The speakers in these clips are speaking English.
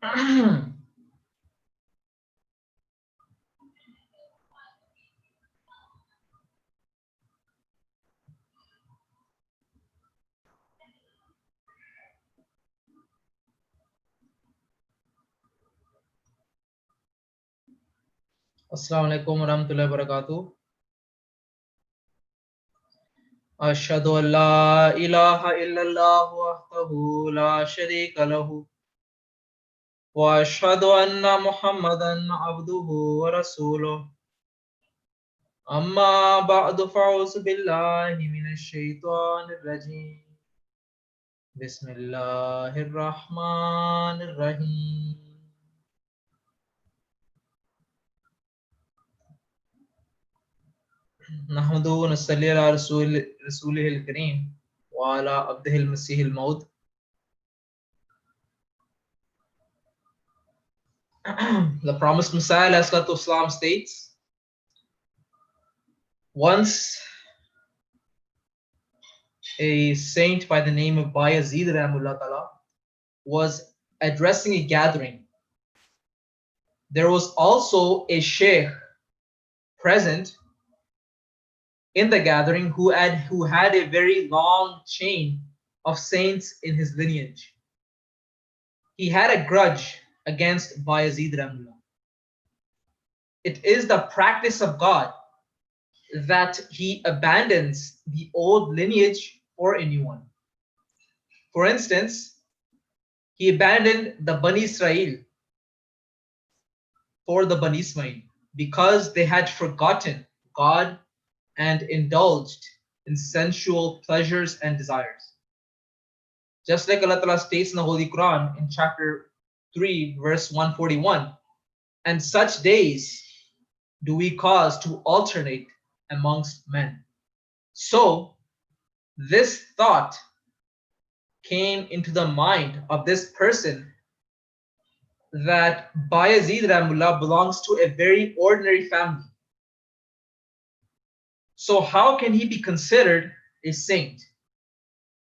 Assalamu alaikum warahmatullahi wabarakatuh. Ashhadu an la ilaha illallah wahdahu la sharika lahu wa ashhadu anna Muhammadan abduhu wa rasuluh. Amma ba'du fa'uzu billahi minash shaitanir rajim. Bismillahir rahmanir rahim. Nahmaduhu wa nusalli ala rasulihil kareem wa ala abdihil masihil maud. The promised Messiah Islam states, once a saint by the name of Bayazid Rahimahullah Ta'ala was addressing a gathering. There was also a sheikh present in the gathering who had a very long chain of saints in his lineage. He had a grudge against Bayazid Rahimahullah. It is the practice of God that he abandons the old lineage for a new one. For instance, he abandoned the Bani Israel for the Bani Ismail because they had forgotten God and indulged in sensual pleasures and desires. Just like Allah Ta'ala states in the Holy Quran in chapter 3, verse 141, and such days do we cause to alternate amongst men. So this thought came into the mind of this person that Bayazid Rahimahullah belongs to a very ordinary family. So how can he be considered a saint?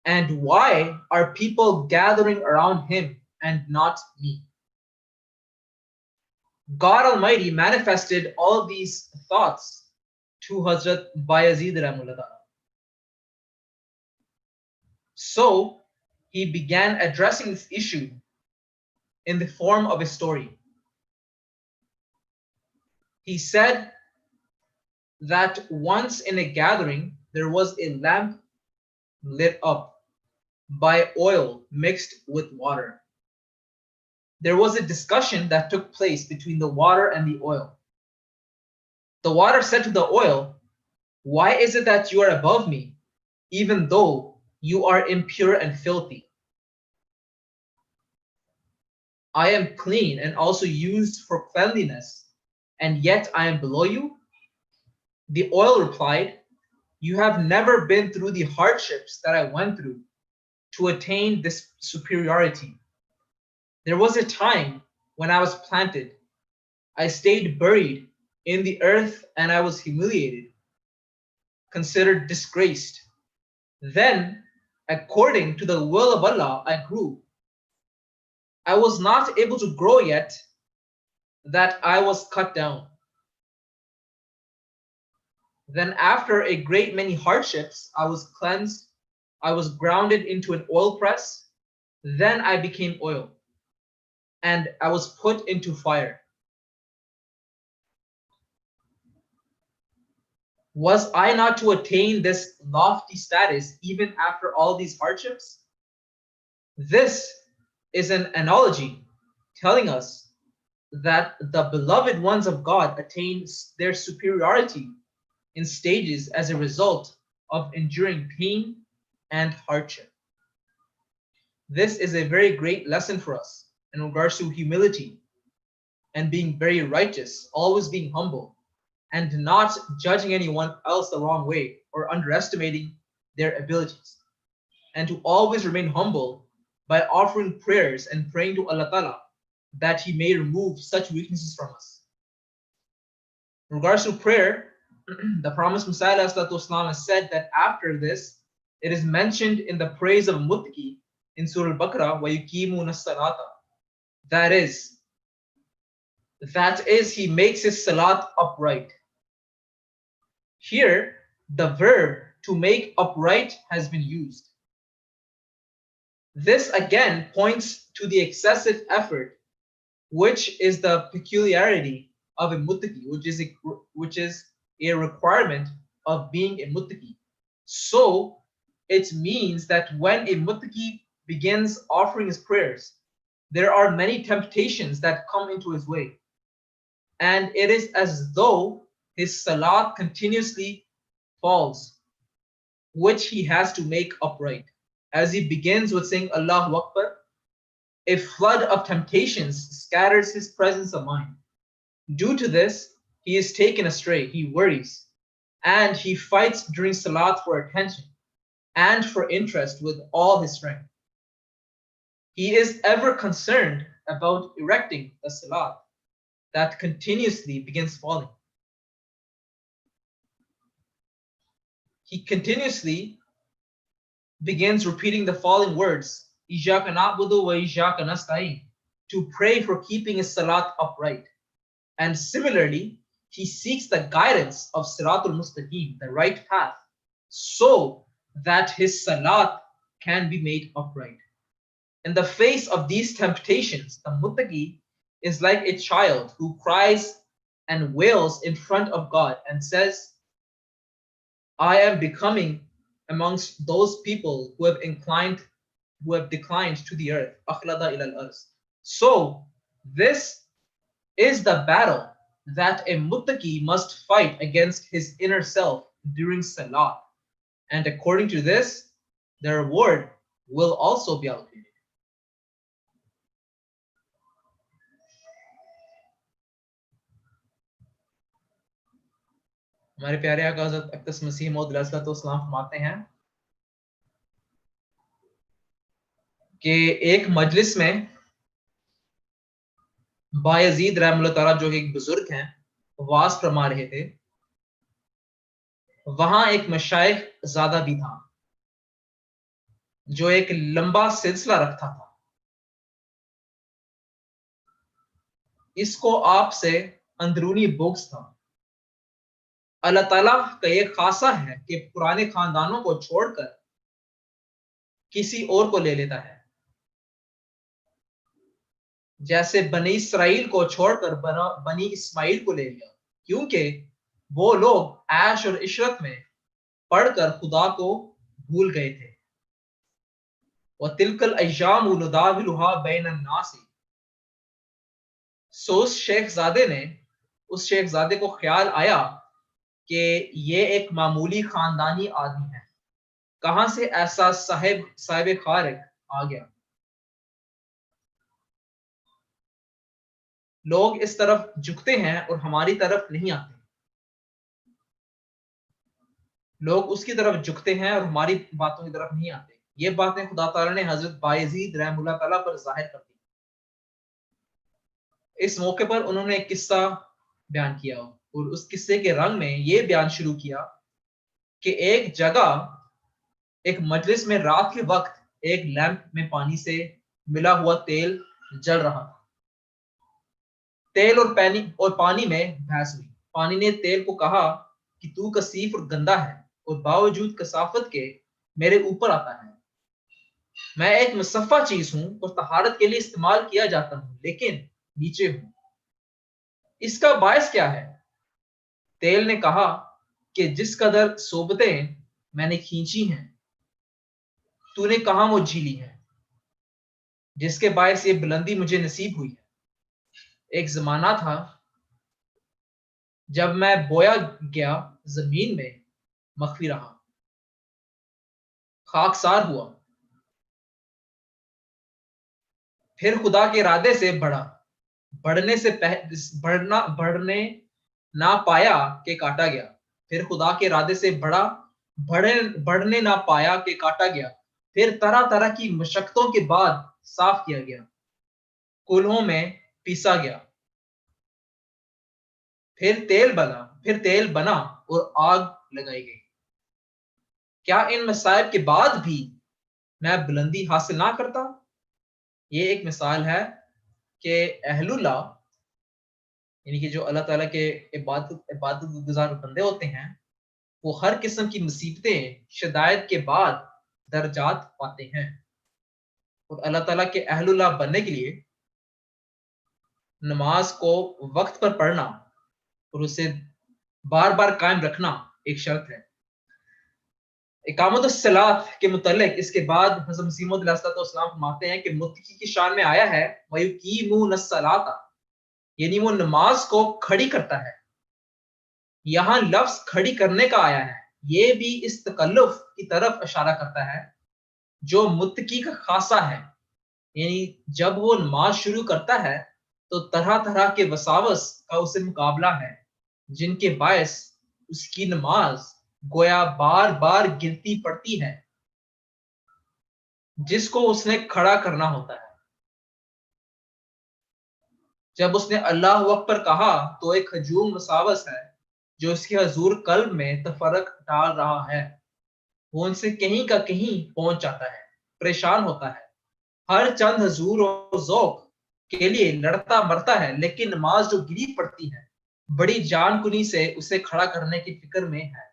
And why are people gathering around him and not me? God Almighty manifested all these thoughts to Hazrat Bayazid Rahimahullah. So he began addressing this issue in the form of a story. He said that once in a gathering there was a lamp lit up by oil mixed with water. There was a discussion that took place between the water and the oil. The water said to the oil, "Why is it that you are above me, even though you are impure and filthy? I am clean and also used for cleanliness, and yet I am below you?" The oil replied, "You have never been through the hardships that I went through to attain this superiority. There was a time when I was planted. I stayed buried in the earth and I was humiliated, considered disgraced. Then, according to the will of Allah, I grew. I was not able to grow yet that I was cut down. Then after a great many hardships, I was cleansed. I was grounded into an oil press. Then I became oil, and I was put into fire. Was I not to attain this lofty status even after all these hardships?" This is an analogy telling us that the beloved ones of God attain their superiority in stages as a result of enduring pain and hardship. This is a very great lesson for us in regards to humility and being very righteous, always being humble, and not judging anyone else the wrong way or underestimating their abilities, and to always remain humble by offering prayers and praying to Allah Ta'ala that He may remove such weaknesses from us. In regards to prayer, the promised Messiah Islam has said that after this, it is mentioned in the praise of Muttaqi in Surah Al-Baqarah, وَيُقِيمُونَ الصَّلَاةَ, That is, he makes his salat upright. Here, the verb to make upright has been used. This again points to the excessive effort, which is the peculiarity of a muttaqi, which is a requirement of being a muttaqi. So it means that when a muttaqi begins offering his prayers, there are many temptations that come into his way. And it is as though his salat continuously falls, which he has to make upright. As he begins with saying Allahu Akbar, a flood of temptations scatters his presence of mind. Due to this, he is taken astray, he worries, and he fights during salat for attention and for interest with all his strength. He is ever concerned about erecting a salat that continuously begins falling. He continuously begins repeating the following words, Iyaka na'budu wa iyaka nasta'in, to pray for keeping his salat upright. And similarly, he seeks the guidance of Siratul Mustaqim, the right path, so that his salat can be made upright. In the face of these temptations, the muttaqi is like a child who cries and wails in front of God and says, I am becoming amongst those people who have declined to the earth. Akhlada ilal ard. So this is the battle that a muttaqi must fight against his inner self during salat. And according to this, the reward will also be allocated. ہمارے پیارے آقا حضرت اقدس مسیح موعود علیہ الصلوۃ والسلام فرماتے ہیں کہ ایک مجلس میں بایزید رحمہ اللہ تعالیٰ جو ایک بزرگ ہیں واعظ فرما رہے تھے. وہاں ایک مشائخ زادہ بھی تھا جو ایک لمبا سلسلہ رکھتا تھا. اس کو آپ سے اندرونی بغض تھا. اللہ تعالیٰ کا یہ خاصہ ہے کہ پرانے خاندانوں کو چھوڑ کر کسی اور کو لے لیتا ہے، جیسے بنی اسرائیل کو چھوڑ کر بنی اسماعیل کو لے لیا، کیونکہ وہ لوگ عیش اور عشرت میں پڑھ کر خدا کو بھول گئے تھے. وَتِلْكَ الْأَيَّامُ نُدَاوِلُهَا بَيْنَ النَّاسِ. سو اس شیخ زادے کو خیال آیا کہ یہ ایک معمولی خاندانی آدمی ہے، کہاں سے ایسا صاحب خارق آ گیا. لوگ اس طرف جھکتے ہیں اور ہماری طرف نہیں آتے. لوگ اس کی طرف جھکتے ہیں اور ہماری باتوں کی طرف نہیں آتے. یہ باتیں خدا تعالیٰ نے حضرت بایزید رحمہ اللہ تعالیٰ پر ظاہر کر دی. اس موقع پر انہوں نے ایک قصہ بیان کیا اور اس قصے کے رنگ میں یہ بیان شروع کیا کہ ایک جگہ ایک مجلس میں رات کے وقت ایک لیمپ میں پانی سے ملا ہوا تیل جل رہا تھا. تیل اور پانی میں بحث ہوئی. پانی نے تیل کو کہا کہ تو کثیف اور گندا ہے اور باوجود کثافت کے میرے اوپر آتا ہے. میں ایک مصفہ چیز ہوں اور طہارت کے لیے استعمال کیا جاتا ہوں، لیکن نیچے ہوں. اس کا باعث کیا ہے؟ تیل نے کہا کہ جس قدر صحبتیں میں نے کھینچی ہیں تو نے کہاں وہ جھیلی ہے، جس کے باعث یہ بلندی مجھے نصیب ہوئی ہے. ایک زمانہ تھا جب میں بویا گیا زمین میں مخفی رہا، خاکسار ہوا، پھر خدا کے ارادے سے بڑھنے نہ پایا کہ کاٹا گیا، پھر خدا کے ارادے سے بڑھنے نہ پایا کہ کاٹا گیا، پھر طرح طرح کی مشقتوں کے بعد صاف کیا گیا، کولہوں میں پیسا گیا، پھر تیل بنا اور آگ لگائی گئی. کیا ان مصائب کے بعد بھی میں بلندی حاصل نہ کرتا؟ یہ ایک مثال ہے کہ اہل اللہ یعنی کہ جو اللہ تعالیٰ کے عبادت گزار بندے ہوتے ہیں وہ ہر قسم کی مصیبتیں شدائد کے بعد درجات پاتے ہیں، اور اللہ تعالیٰ کے اہل اللہ بننے کے لیے نماز کو وقت پر پڑھنا اور اسے بار بار قائم رکھنا ایک شرط ہے۔ اقامت الصلاۃ کے متعلق اس کے بعد حضرت مسیح موعود علیہ السلام فرماتے ہیں کہ متقی کی شان میں آیا ہے وَيُقِيمُونَ الصَّلَاةَ، یعنی وہ نماز کو کھڑی کرتا ہے۔ یہاں لفظ کھڑی کرنے کا آیا ہے، یہ بھی اس تکلف کی طرف اشارہ کرتا ہے جو متقی کا خاصہ ہے، یعنی جب وہ نماز شروع کرتا ہے تو طرح طرح کے وساوس کا اسے مقابلہ ہے جن کے باعث اس کی نماز گویا بار بار گرتی پڑتی ہے، جس کو اس نے کھڑا کرنا ہوتا ہے۔ جب اس نے اللہ اکبر کہا تو ایک ہجوم وساوس ہے جو اس کے حضور قلب میں تفرق ڈال رہا ہے، وہ ان سے کہیں کا کہیں پہنچ جاتا ہے، پریشان ہوتا ہے، ہر چند حضور و ذوق کے لیے لڑتا مرتا ہے، لیکن نماز جو گری پڑتی ہے بڑی جان کنی سے اسے کھڑا کرنے کی فکر میں ہے۔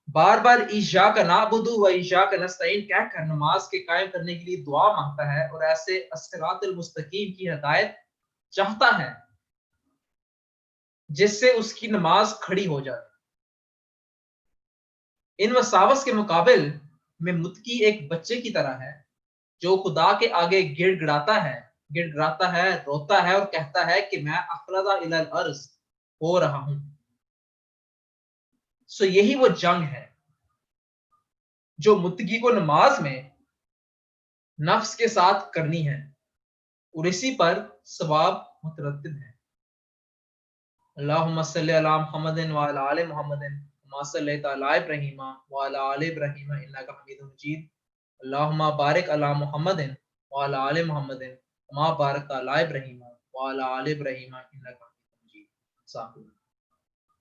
بار بار ایاک نعبد و ایاک نستعین کہہ کر نماز کے قائم کرنے کے لیے دعا مانگتا ہے اور ایسے الصراط المستقیم کی ہدایت چاہتا ہے جس سے اس کی نماز کھڑی ہو جائے۔ ان وساوس کے مقابل میں متقی ایک بچے کی طرح ہے جو خدا کے آگے گڑ گڑاتا ہے، روتا ہے اور کہتا ہے کہ میں اخلد الی الارض ہو رہا ہوں۔ سو یہی وہ جنگ ہے جو متقی کو نماز میں نفس کے ساتھ کرنی ہے، اور اسی پر ثواب مترتب ہے۔ اللہم صلی علی محمد وعلی آل محمد کما صلیت علی ابراہیم وعلی آل ابراہیم انک حمید مجید، اللہم بارک علی محمد وعلی آل محمد کما بارکت علی ابراہیم وعلی آل ابراہیم انک حمید مجید۔